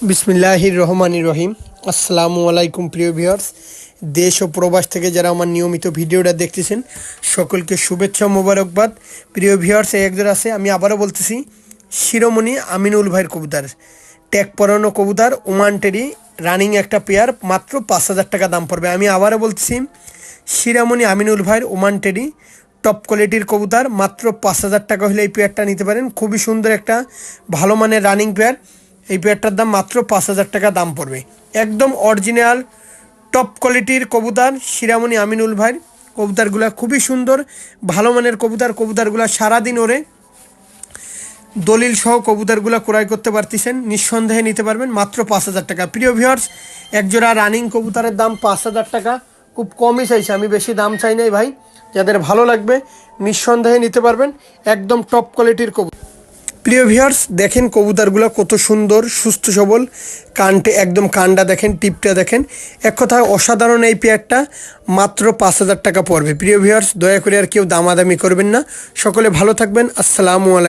বিসমিল্লাহির রহমানির রহিম। আসসালামু আলাইকুম প্রিয় ভিউয়ার্স, দেশ ও প্রবাস থেকে যারা আমার নিয়মিত ভিডিওটা দেখতেছেন সকলকে শুভেচ্ছা ও মোবারকবাদ। প্রিয় ভিউয়ার্স, এই একজন আছে, আমি আবারও বলতেছি, শিরোমণি আমিনুল ভাইয়ের কবুতর, ট্যাগ পরানো কবুতর, ওমান টেরি, রানিং একটা পেয়ার, মাত্র 5,000 টাকা দাম পড়বে। আমি আবারও বলতেছি, শিরোমণি আমিনুল ভাইয়ের ওমান টেরি টপ কোয়ালিটির কবুতর, মাত্র 5,000 টাকা হলে এই পেয়ারটা নিতে পারেন। খুবই সুন্দর একটা ভালো মানের রানিং পেয়ার। এই পেয়ারটার দাম মাত্র 5,000 টাকা দাম পড়বে। একদম অরিজিনাল টপ কোয়ালিটির কবুতর শিরামণি আমিনুল ভাইয়ের। কবুতরগুলো খুবই সুন্দর, ভালো মানের কবুতর। কবুতরগুলো সারাদিন ওরে দলিল সহ কবুতরগুলো ক্রয় করতে পারতেছেন, নিঃসন্দেহে নিতে পারবেন মাত্র 5,000 টাকা। প্রিয় ভিউয়ার্স, একজোড়া রানিং কবুতরের দাম 5,000 টাকা, খুব কমই চাইছে, আমি বেশি দাম চাই নাই ভাই। যাদের ভালো লাগবে নিঃসন্দেহে নিতে পারবেন, একদম টপ কোয়ালিটির কবুতর। প্রিয় ভিউয়ার্স, দেখেন কবুতরগুলো কত সুন্দর, সুস্থ সবল, কানটে একদম, কানটা দেখেন, টিপটা দেখেন, এক কথায় অসাধারণ। এই পেয়ারটা মাত্র 5,000 টাকা পড়বে। প্রিয় ভিউয়ার্স, দয়া করে আর কেউ দামাদামি করবেন না। সকলে ভালো থাকবেন। আসসালামু আলাইকুম।